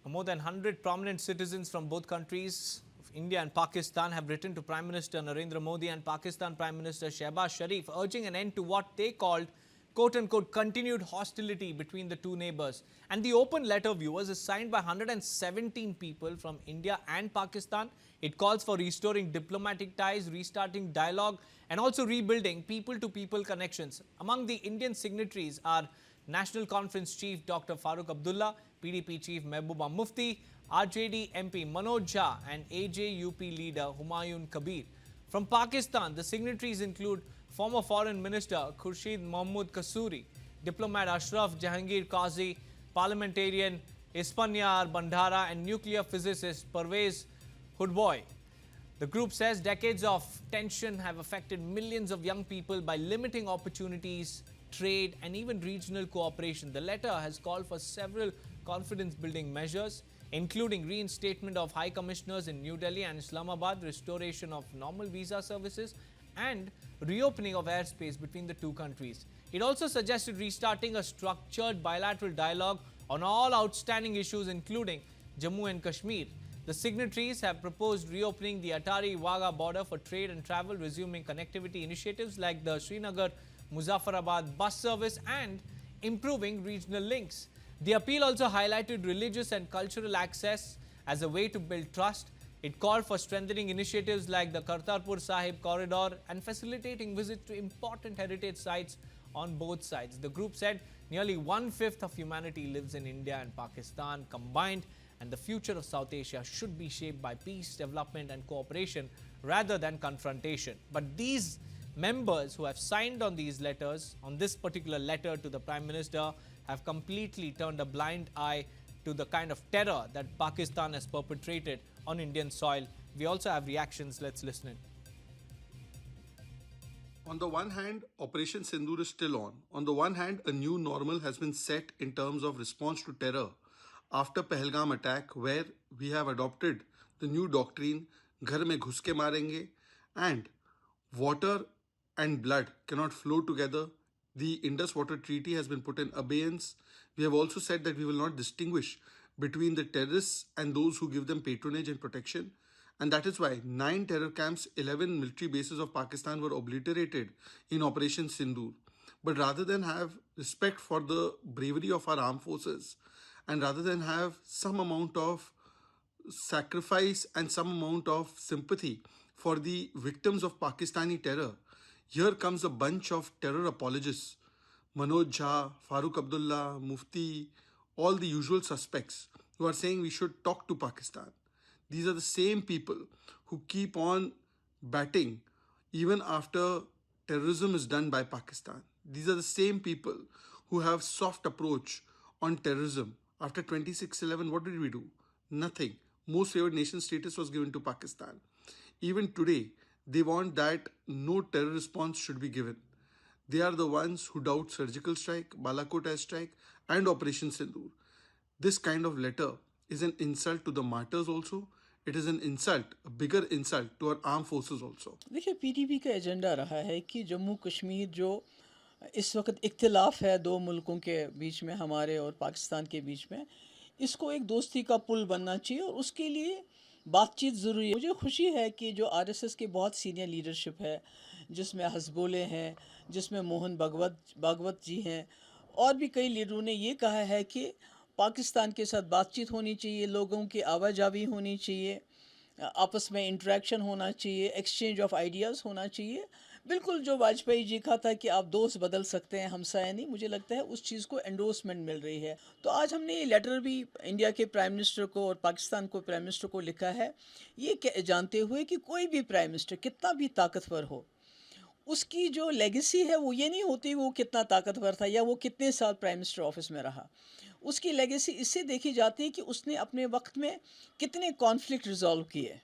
More than 100 prominent citizens from both countries, India and Pakistan, have written to Prime Minister Narendra Modi and Pakistan Prime Minister Shehbaz Sharif, urging an end to what they called quote-unquote continued hostility between the two neighbors. And the open letter, viewers, is signed by 117 people from India and Pakistan. It calls for restoring diplomatic ties, restarting dialogue, and also rebuilding people-to-people connections. Among the Indian signatories are National Conference Chief Dr. Farooq Abdullah, PDP Chief Mehbooba Mufti, RJD MP Manoj Jha, and AJUP leader Humayun Kabir. From Pakistan, the signatories include former Foreign Minister Khurshid Mahmud Kasuri, diplomat Ashraf Jehangir Qazi, parliamentarian Isphanyar Bhandara, and nuclear physicist Pervez Hoodbhoy. The group says decades of tension have affected millions of young people by limiting opportunities, trade, and even regional cooperation. The letter has called for several confidence-building measures, including reinstatement of high commissioners in New Delhi and Islamabad, restoration of normal visa services, and reopening of airspace between the two countries. It also suggested restarting a structured bilateral dialogue on all outstanding issues, including Jammu and Kashmir. The signatories have proposed reopening the Attari-Wagah border for trade and travel, resuming connectivity initiatives like the Srinagar Muzaffarabad bus service, and improving regional links. The appeal also highlighted religious and cultural access as a way to build trust. It called for strengthening initiatives like the Kartarpur Sahib corridor and facilitating visits to important heritage sites on both sides. The group said nearly 1/5 of humanity lives in India and Pakistan combined, and the future of South Asia should be shaped by peace, development, and cooperation rather than confrontation. But these members who have signed on these letters, on this particular letter to the Prime Minister, have completely turned a blind eye to the kind of terror that Pakistan has perpetrated on Indian soil. We also have reactions. Let's listen in. On the one hand, Operation Sindoor is still on. On the one hand, a new normal has been set in terms of response to terror after Pahalgam attack, where we have adopted the new doctrine, ghar mein ghus ke marenge, and water and blood cannot flow together. The Indus Water Treaty has been put in abeyance. We have also said that we will not distinguish between the terrorists and those who give them patronage and protection. And that is why 9 terror camps, 11 military bases of Pakistan were obliterated in Operation Sindoor. But rather than have respect for the bravery of our armed forces, and rather than have some amount of sacrifice and some amount of sympathy for the victims of Pakistani terror, here comes a bunch of terror apologists, Manoj Jha, Farooq Abdullah, Mufti, all the usual suspects who are saying we should talk to Pakistan. These are the same people who keep on batting even after terrorism is done by Pakistan. These are the same people who have soft approach on terrorism. After 26/11, what did we do? Nothing. Most favored nation status was given to Pakistan. Even today, they want that no terror response should be given. They are the ones who doubt surgical strike, Balakot airstrike, and Operation Sindoor. This kind of letter is an insult to the martyrs also. It is an insult, a bigger insult to our armed forces also. देखिए PTP का agenda रहा है कि जम्मू कश्मीर जो इस वक्त इख्तिलाफ है दो मुल्कों के बीच में, हमारे और पाकिस्तान के बीच में, इसको एक दोस्ती का पुल बनना चाहिए और उसके लिए बातचीत ज़रूरी है। मुझे खुशी है कि जो आरएसएस के बहुत सीनियर लीडरशिप है, जिसमें हसबोले हैं, जिसमें मोहन भागवत जी हैं, और भी कई लीडरों ने ये कहा है कि पाकिस्तान के साथ बातचीत होनी चाहिए, लोगों की आवाजावी होनी चाहिए, आपस में इंटरेक्शन होना चाहिए, एक्सचेंज ऑफ आइडियाज़ होना चाहिए। बिल्कुल जो वाजपेयी जी का था कि आप दोस्त बदल सकते हैं, हमसाया नहीं, मुझे लगता है उस चीज़ को एंडोर्समेंट मिल रही है। तो आज हमने ये लेटर भी इंडिया के प्राइम मिनिस्टर को और पाकिस्तान को प्राइम मिनिस्टर को लिखा है, ये जानते हुए कि कोई भी प्राइम मिनिस्टर कितना भी ताकतवर हो, उसकी जो लेगेसी है वो ये नहीं होती वो कितना ताकतवर था या वो कितने साल प्राइम मिनिस्टर ऑफिस में रहा। उसकी लेगेसी इससे देखी जाती है कि उसने अपने वक्त में कितने कॉन्फ्लिक्ट रिजॉल्व किए।